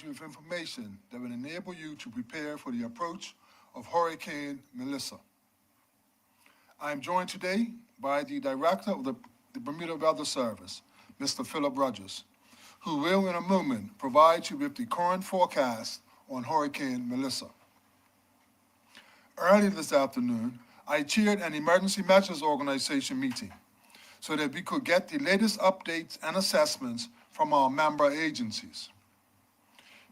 you with information that will enable you to prepare for the approach of Hurricane Melissa. I am joined today by the Director of the Bermuda Weather Service, Mr. Philip Rogers, who will in a moment provide you with the current forecast on Hurricane Melissa. Early this afternoon, I chaired an Emergency Measures Organization meeting so that we could get the latest updates and assessments from our member agencies.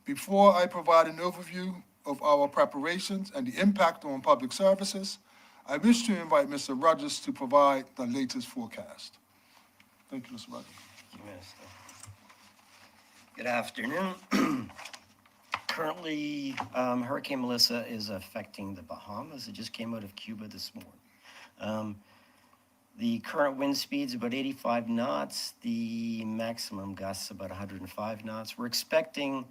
Before I provide an overview of our preparations and the impact on public services, I wish to invite Mr. Rogers to provide the latest forecast. Thank you, Mr. Rogers. Thank you, Minister. Good afternoon. Currently, Hurricane Melissa is affecting the Bahamas. It just came out of Cuba this morning. The current wind speed is about 85 knots. The maximum gusts about 105 knots. We're expecting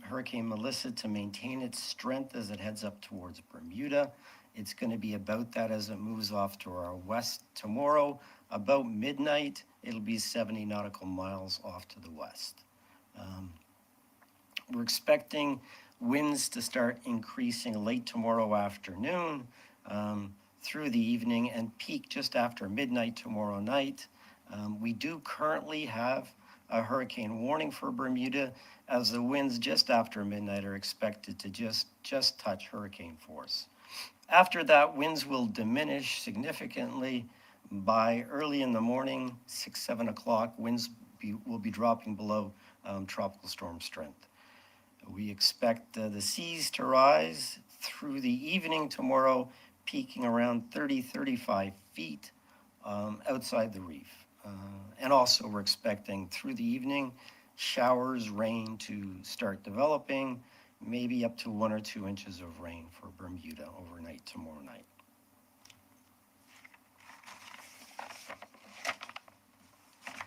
Hurricane Melissa to maintain its strength as it heads up towards Bermuda. It's going to be about that as it moves off to our west tomorrow. About midnight, it'll be 70 nautical miles off to the west. We're expecting winds to start increasing late tomorrow afternoon through the evening and peak just after midnight tomorrow night. We do currently have a hurricane warning for Bermuda, as the winds just after midnight are expected to just touch hurricane force. After that, winds will diminish significantly. By early in the morning, 6, 7 o'clock, winds will be dropping below tropical storm strength. We expect the seas to rise through the evening tomorrow, peaking around 30, 35 feet outside the reef. And also we're expecting through the evening, showers, rain to start developing, maybe up to 1 or 2 inches of rain for Bermuda overnight tomorrow night.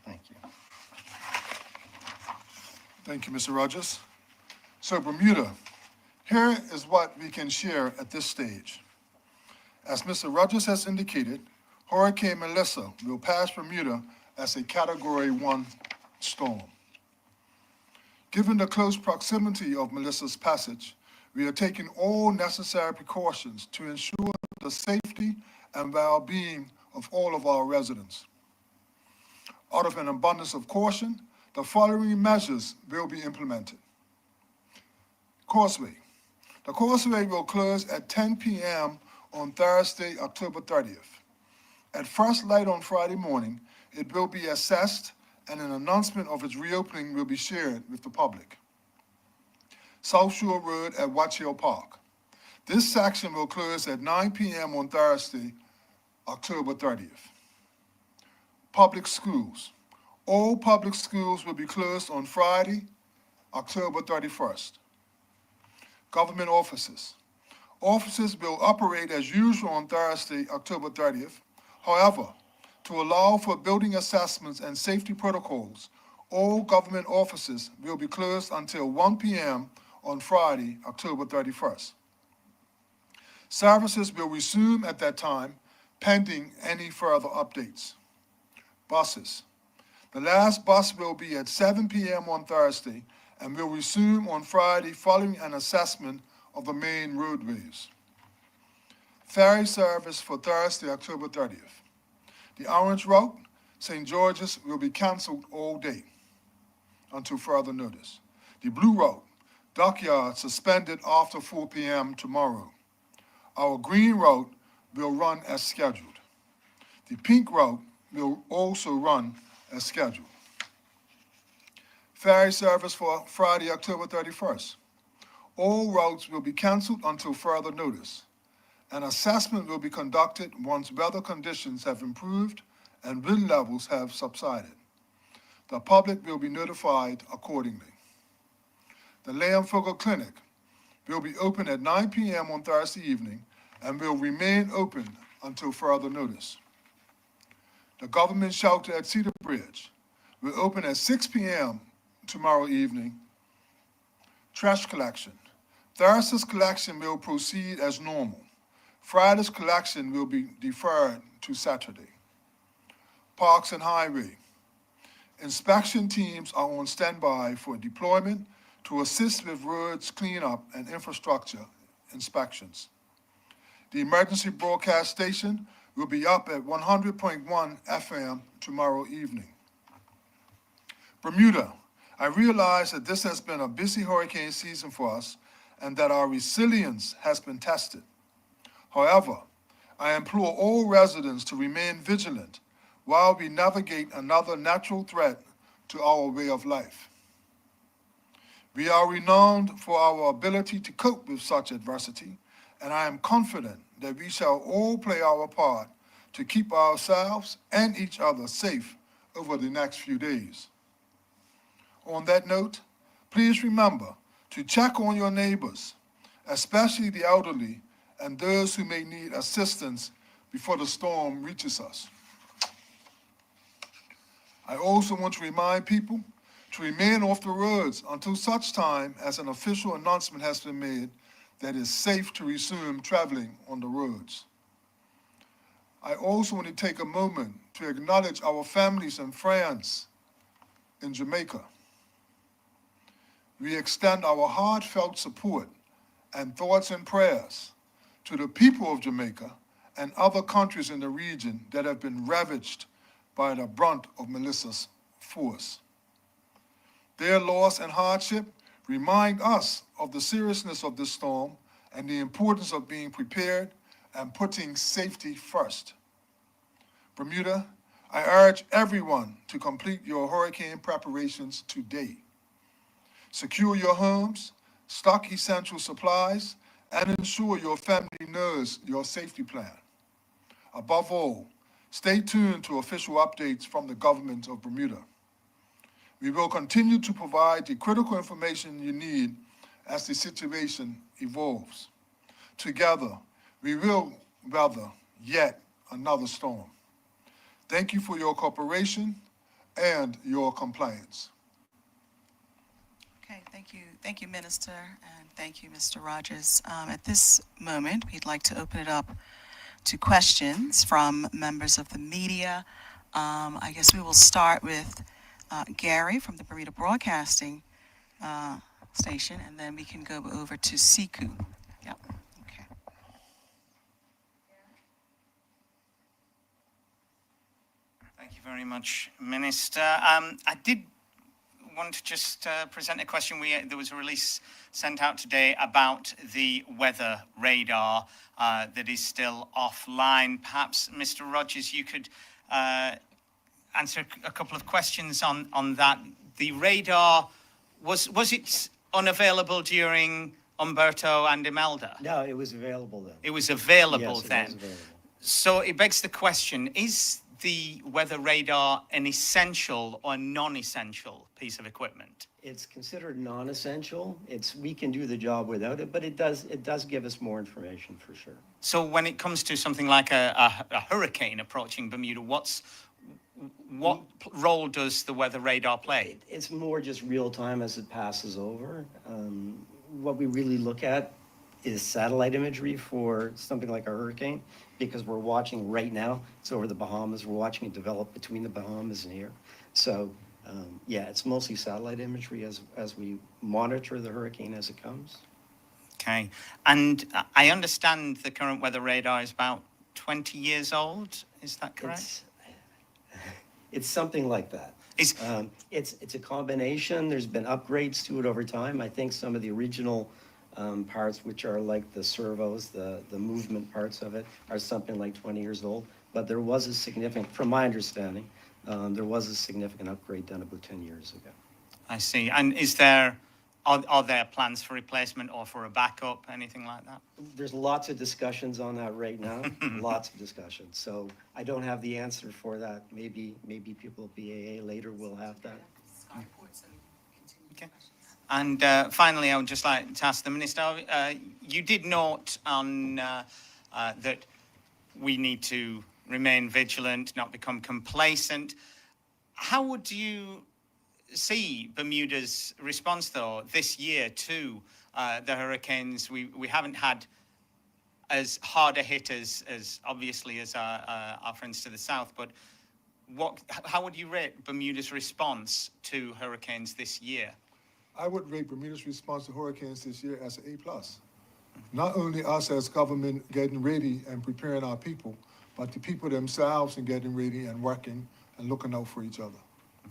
Thank you. Thank you, Mr. Rogers. So Bermuda, here is what we can share at this stage. As Mr. Rogers has indicated, Hurricane Melissa will pass Bermuda as a Category 1 storm. Given the close proximity of Melissa's passage, we are taking all necessary precautions to ensure the safety and well-being of all of our residents. Out of an abundance of caution, the following measures will be implemented. Causeway. The causeway will close at 10 p.m. on Thursday, October 30th. At first light on Friday morning, it will be assessed and an announcement of its reopening will be shared with the public. South Shore Road at Watch Hill Park. This section will close at 9 p.m. on Thursday, October 30th. Public schools. All public schools will be closed on Friday, October 31st. Government offices. Offices will operate as usual on Thursday, October 30th. However, to allow for building assessments and safety protocols, all government offices will be closed until 1 p.m. on Friday, October 31st. Services will resume at that time, pending any further updates. Buses. The last bus will be at 7 p.m. on Thursday and will resume on Friday following an assessment of the main roadways. Ferry service for Thursday, October 30th. The Orange Route, St. George's, will be canceled all day until further notice. The Blue Route, Dockyard, suspended after 4 p.m. tomorrow. Our Green Route will run as scheduled. The Pink Route will also run as scheduled. Ferry service for Friday, October 31st. All routes will be canceled until further notice. An assessment will be conducted once weather conditions have improved and wind levels have subsided. The public will be notified accordingly. The Leonfogo Clinic will be open at 9 p.m. on Thursday evening and will remain open until further notice. The government shelter at Cedar Bridge will open at 6 p.m. tomorrow evening. Trash collection. Thursday's collection will proceed as normal. Friday's collection will be deferred to Saturday. Parks and Highway. Inspection teams are on standby for deployment to assist with roads cleanup and infrastructure inspections. The emergency broadcast station will be up at 100.1 FM tomorrow evening. Bermuda, I realize that this has been a busy hurricane season for us and that our resilience has been tested. However, I implore all residents to remain vigilant while we navigate another natural threat to our way of life. We are renowned for our ability to cope with such adversity, and I am confident that we shall all play our part to keep ourselves and each other safe over the next few days. On that note, please remember to check on your neighbors, especially the elderly and those who may need assistance before the storm reaches us. I also want to remind people to remain off the roads until such time as an official announcement has been made that it's safe to resume traveling on the roads. I also want to take a moment to acknowledge our families and friends in Jamaica. We extend our heartfelt support and thoughts and prayers to the people of Jamaica and other countries in the region that have been ravaged by the brunt of Melissa's force. Their loss and hardship remind us of the seriousness of this storm and the importance of being prepared and putting safety first. Bermuda, I urge everyone to complete your hurricane preparations today. Secure your homes, stock essential supplies, and ensure your family knows your safety plan. Above all, stay tuned to official updates from the government of Bermuda. We will continue to provide the critical information you need as the situation evolves. Together, we will weather yet another storm. Thank you for your cooperation and your compliance. Okay, thank you, Minister, and thank you, Mr. Rogers. At this moment, we'd like to open it up to questions from members of the media. I guess we will start with Gary from the Bermuda Broadcasting Station, and then we can go over to Siku. Yep, okay. Thank you very much, Minister. I did want to just present a question. There was a release sent out today about the weather radar that is still offline. Perhaps, Mr. Rogers, you could answer a couple of questions on that. The radar, was it unavailable during Umberto and Imelda? No, it was available then. It was available Yes, then. it was available. So it begs the question, is the weather radar an essential or non-essential piece of equipment? It's considered non-essential. We can do the job without it, but it does give us more information for sure. So when it comes to something like a hurricane approaching Bermuda, what role does the weather radar play? It's more just real time as it passes over. What we really look at is satellite imagery for something like a hurricane, because we're watching right now. It's over the Bahamas. We're watching it develop between the Bahamas and here. So, yeah, it's mostly satellite imagery as we monitor the hurricane as it comes. Okay. And I understand the current weather radar is about 20 years old. Is that correct? It's something like that. It's a combination. There's been upgrades to it over time. I think some of the original parts, which are like the servos, the movement parts of it, are something like 20 years old. But there was a significant, from my understanding, there was a significant upgrade done about 10 years ago. I see. And are there plans for replacement or for a backup, anything like that? There's lots of discussions on that right now, lots of discussions. So I don't have the answer for that. Maybe people at BAA later will have that. Okay. And finally, I would just like to ask the Minister, you did note on that we need to remain vigilant, not become complacent. How would you see Bermuda's response, though, this year to the hurricanes? We haven't had as hard a hit as obviously as our friends to the south, but how would you rate Bermuda's response to hurricanes this year? I would rate Bermuda's response to hurricanes this year as an A+. Not only us as government getting ready and preparing our people, but the people themselves and getting ready and working and looking out for each other.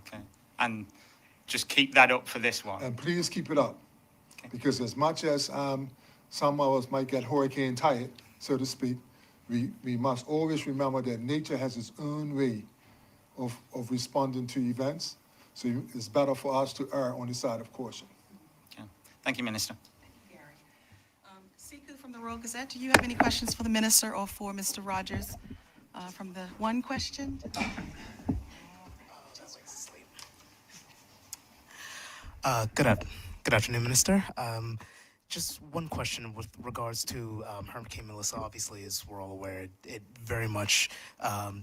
Okay. And just keep that up for this one. And please keep it up. Okay. Because as much as some of us might get hurricane tired, so to speak, we must always remember that nature has its own way of responding to events. So it's better for us to err on the side of caution. Okay. Thank you, Minister. Gary. Siku from the Royal Gazette, do you have any questions for the minister or for Mr. Rogers? From the one question? Good afternoon, Minister. Just one question with regards to Hurricane Melissa. Obviously, as we're all aware, it very much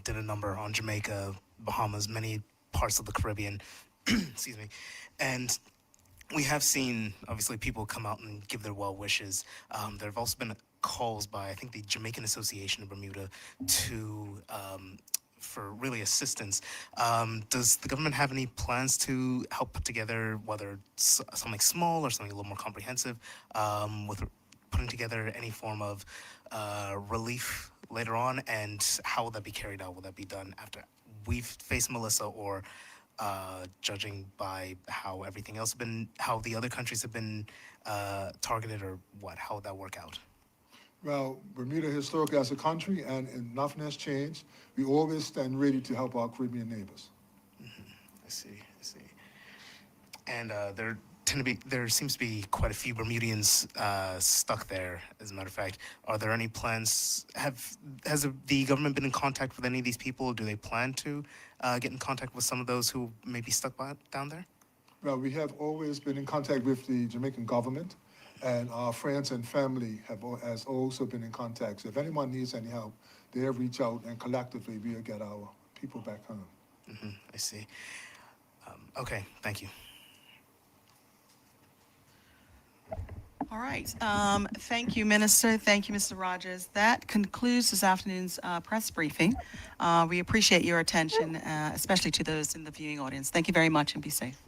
did a number on Jamaica, Bahamas, many parts of the Caribbean. Excuse me. And we have seen, obviously, people come out and give their well wishes. There have also been calls by, I think, the Jamaican Association of Bermuda to for really assistance. Does the government have any plans to help put together, whether it's something small or something a little more comprehensive, with putting together any form of relief later on? And how will that be carried out? Will that be done after we've faced Melissa, or judging by how everything else has been, how the other countries have been targeted, or what? How would that work out? Well, Bermuda historically as a country, and nothing has changed. We always stand ready to help our Caribbean neighbors. I see. And there seems to be quite a few Bermudians stuck there. As a matter of fact, are there any plans? Has the government been in contact with any of these people? Do they plan to get in contact with some of those who may be stuck down there? Well, we have always been in contact with the Jamaican government, and our friends and family has also been in contact. So if anyone needs any help, they'll reach out, and collectively we'll get our people back home. I see. Okay, thank you. All right. Thank you, Minister. Thank you, Mr. Rogers. That concludes this afternoon's press briefing. We appreciate your attention, especially to those in the viewing audience. Thank you very much, and be safe.